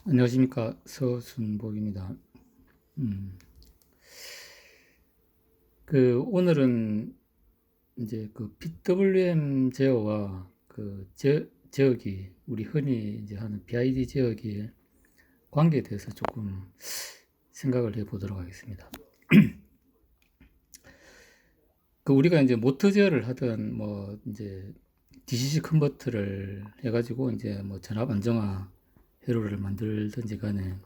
안녕하십니까. 서순복입니다. 오늘은 이제 그 PWM 제어와 제어기, 우리 흔히 이제 하는 BID 제어기의 관계에 대해서 조금 생각을 해 보도록 하겠습니다. 우리가 이제 모터 제어를 하든 이제 DCC 컨버터를 해가지고 이제 전압 안정화 회로를 만들든지 간에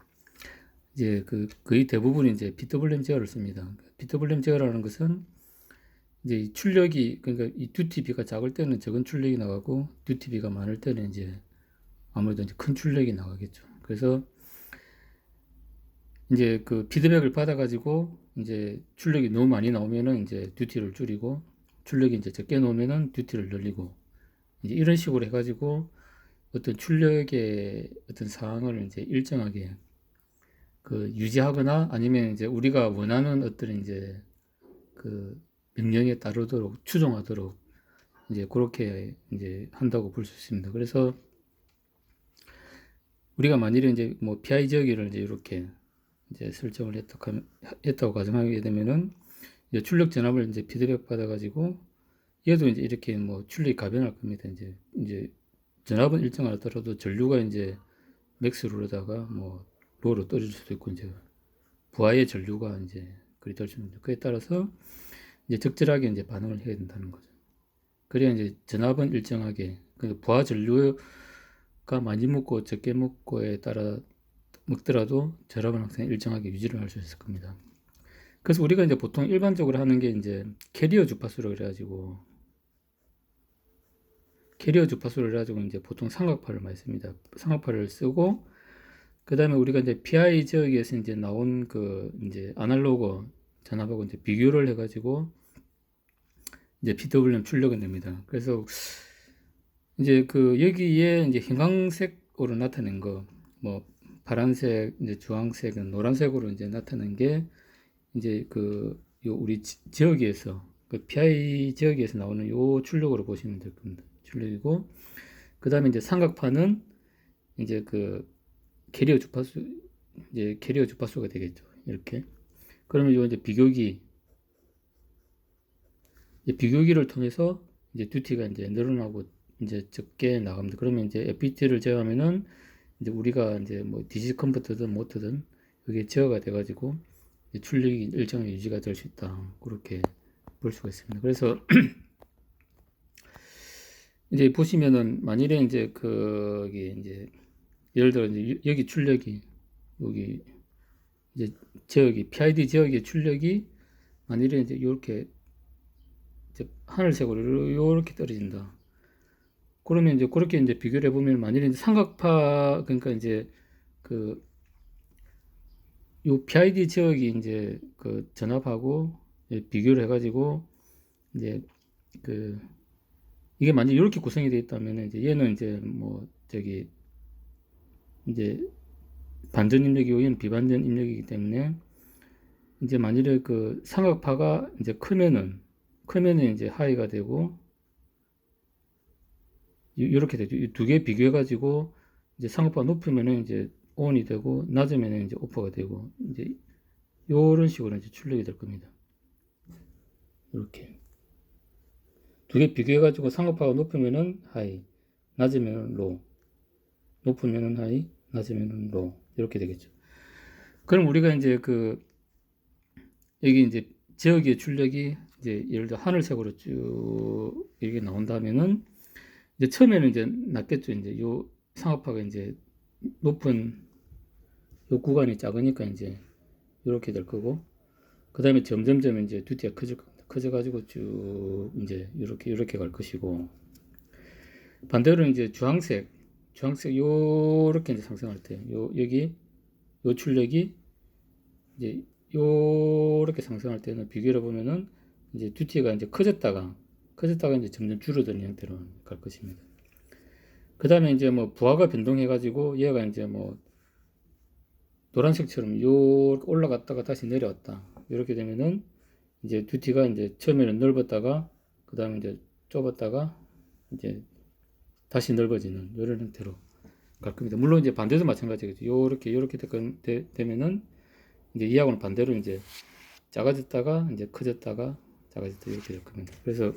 이제 거의 대부분 이제 PWM 제어를 씁니다. PWM 제어라는 것은 이제 이 출력이, 그러니까 이 듀티비가 작을 때는 적은 출력이 나가고 듀티비가 많을 때는 이제 아무래도 이제 큰 출력이 나가겠죠. 그래서 이제 그 피드백을 받아가지고 이제 출력이 너무 많이 나오면은 이제 듀티를 줄이고, 출력이 이제 적게 나오면은 듀티를 늘리고, 이제 이런 식으로 해가지고 어떤 출력의 어떤 상황을 이제 일정하게 유지하거나, 아니면 이제 우리가 원하는 어떤 이제 그 명령에 따르도록 추종하도록 이제 그렇게 이제 한다고 볼 수 있습니다. 그래서 우리가 만일에 이제 PI 저기를 이제 이렇게 이제 설정을 했다고 가정하게 되면은 이제 출력 전압을 이제 피드백 받아가지고 얘도 이제 이렇게 출력이 가변할 겁니다. 이제 전압은 일정하더라도 전류가 이제 맥스로다가 로로 떨어질 수도 있고, 이제 부하의 전류가 이제 그리 될 수 있는데, 그에 따라서 이제 적절하게 이제 반응을 해야 된다는 거죠. 그래야 이제 전압은 일정하게, 부하 전류가 많이 먹고 적게 먹고에 따라 먹더라도 전압은 항상 일정하게 유지를 할 수 있을 겁니다. 그래서 우리가 이제 보통 일반적으로 하는 게 이제 캐리어 주파수를 그래가지고 이제 보통 삼각파를 많이 씁니다. 삼각파를 쓰고, 그 다음에 우리가 이제 PI 지역에서 이제 나온 이제 아날로그 전압하고 이제 비교를 해가지고 이제 PWM 출력을 냅니다. 그래서 이제 여기에 이제 형광색으로 나타낸 거, 파란색, 이제 주황색, 노란색으로 이제 나타낸 게 이제 우리 지역에서 PI 지역에서 나오는 요 출력으로 보시면 될 겁니다. 출력이고, 그 다음에 이제 삼각파는 이제 캐리어 주파수가 되겠죠. 이렇게. 그러면 요 이제 비교기를 통해서 이제 듀티가 이제 늘어나고 이제 적게 나갑니다. 그러면 이제 FET를 제어하면은 이제 우리가 이제 DC 컨버터든 모터든 이게 제어가 돼가지고 출력이 일정하게 유지가 될 수 있다. 그렇게 볼 수가 있습니다. 그래서 이제 보시면은 만일에 이제 이제 예를 들어 이제 여기 출력이 여기 이제 지역이 PID 지역의 출력이 만일에 이제 이렇게 이제 하늘색으로 이렇게 떨어진다. 그러면 이제 그렇게 이제 비교를 해보면 만일에 이제 삼각파, 그러니까 이제 요 PID 지역이 이제 전압하고 비교를 해가지고 이제 이게 만약 이렇게 구성이 되어 있다면 이제 얘는 이제 이제 반전 입력이고 얘는 비반전 입력이기 때문에 이제 만일에 삼각파가 이제 크면은 이제 하이가 되고, 이렇게 되죠. 이 두 개 비교해 가지고 이제 삼각파가 높으면은 이제 ON이 되고 낮으면은 이제 오프가 되고, 이제 요런 식으로 이제 출력이 될 겁니다. 이렇게 두 개 비교해 가지고 삼각파가 높으면은 하이, 낮으면은 로우, 높으면은 하이, 낮으면은 로우, 이렇게 되겠죠. 그럼 우리가 이제 여기 이제 지역의 출력이 이제 예를 들어 하늘색으로 쭉 이렇게 나온다면은 이제 처음에는 이제 낮겠죠. 이제 요 상업화가 이제 높은 요 구간이 작으니까 이제 이렇게 될 거고, 그 다음에 점점점 이제 듀티가 커질 겁니다. 커져가지고 쭉 이제 이렇게 갈 것이고, 반대로 이제 주황색 요렇게 이제 상승할 때 여기 요 출력이 이제 요렇게 상승할 때는 비교를 보면은 이제 듀티가 이제 커졌다가 이제 점점 줄어드는 형태로 갈 것입니다. 그 다음에 이제 부하가 변동해가지고 얘가 이제 노란색처럼 요 올라갔다가 다시 내려왔다. 이렇게 되면은 이제 듀티가 이제 처음에는 넓었다가 그 다음에 이제 좁았다가 이제 다시 넓어지는 이런 형태로 갈 겁니다. 물론 이제 반대도 마찬가지겠죠. 요렇게 되면은 이제 이하고는 반대로 이제 작아졌다가 이제 커졌다가 작아졌다 이렇게 될 겁니다. 그래서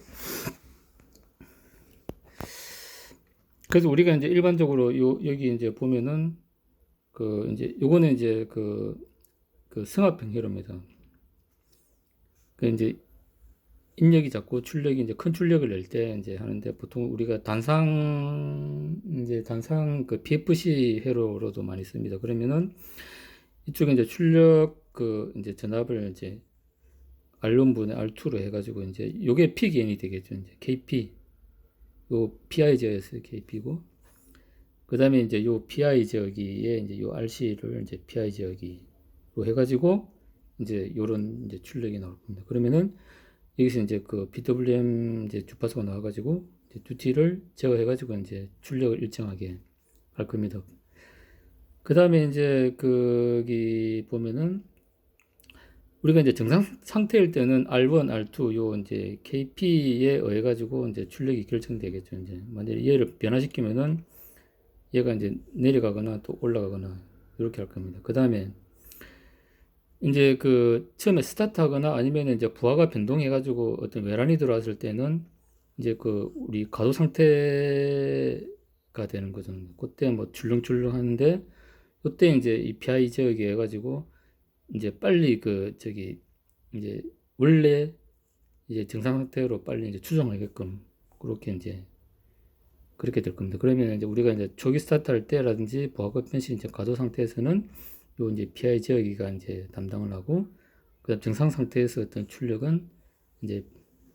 우리가 이제 일반적으로 여기 이제 보면은 그 이제 요거는 이제 그 승합형 회로입니다. 그 이제 인력이 작고 출력이 이제 큰 출력을 낼 때 이제 하는데 보통 우리가 단상 그 PFC 회로로도 많이 씁니다. 그러면은 이쪽에 이제 출력 그 이제 전압을 이제 R1분의 R2로 해가지고 이제 요게 P 개인이 되겠죠. 이제 KP 요 PI 제어에서 KP고 그 다음에 이제 요 PI 제어기에 이제 요 RC를 이제 PI 제어기로 해가지고 이제 요런 이제 출력이 나올 겁니다. 그러면은 여기서 이제 그 PWM 이제 주파수가 나와가지고 이제 듀티를 제어해가지고 이제 출력을 일정하게 할 겁니다. 그 다음에 이제 거기 보면은 우리가 이제 정상 상태일 때는 R1, R2 요 이제 KP에 의해 가지고 이제 출력이 결정되겠죠. 이제 만약에 얘를 변화시키면은 얘가 이제 내려가거나 또 올라가거나 이렇게 할 겁니다. 그 다음에 이제 그 처음에 스타트하거나 아니면 이제 부하가 변동해 가지고 어떤 외란이 들어왔을 때는 이제 그 우리 가도 상태가 되는 거죠. 그때 뭐 출렁출렁 하는데 그때 이제 이 PI 제어기 해가지고 이제 빨리 그 저기 이제 원래 이제 정상 상태로 빨리 이제 추정하게끔 그렇게 이제 그렇게 될 겁니다. 그러면 이제 우리가 이제 초기 스타트 할 때라든지 부하가 변시 이제 가도 상태에서는 요 이제 PI 제어기가 이제 담당을 하고 그다음 정상 상태에서 어떤 출력은 이제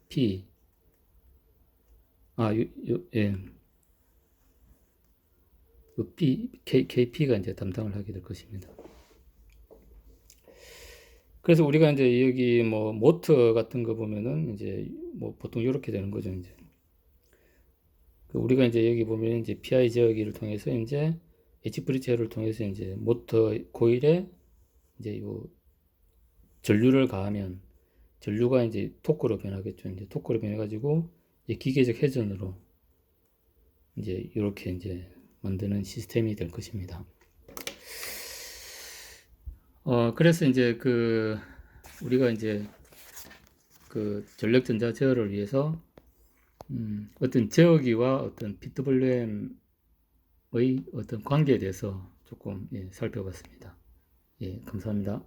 P 예. 요 KP가 이제 담당을 하게 될 것입니다. 그래서 우리가 이제 여기 뭐 모터 같은 거 보면은 이제 뭐 보통 이렇게 되는 거죠. 이제 우리가 이제 여기 보면 이제 PI 제어기를 통해서 이제 H 브릿지를 통해서 이제 모터 코일에 이제 요 전류를 가하면 전류가 이제 토크로 변하겠죠. 이제 토크로 변해가지고 이제 기계적 회전으로 이제 이렇게 이제 만드는 시스템이 될 것입니다. 그래서 이제 우리가 이제 그 전력전자 제어를 위해서 어떤 제어기와 어떤 PWM의 어떤 관계에 대해서 조금 살펴봤습니다. 예, 감사합니다.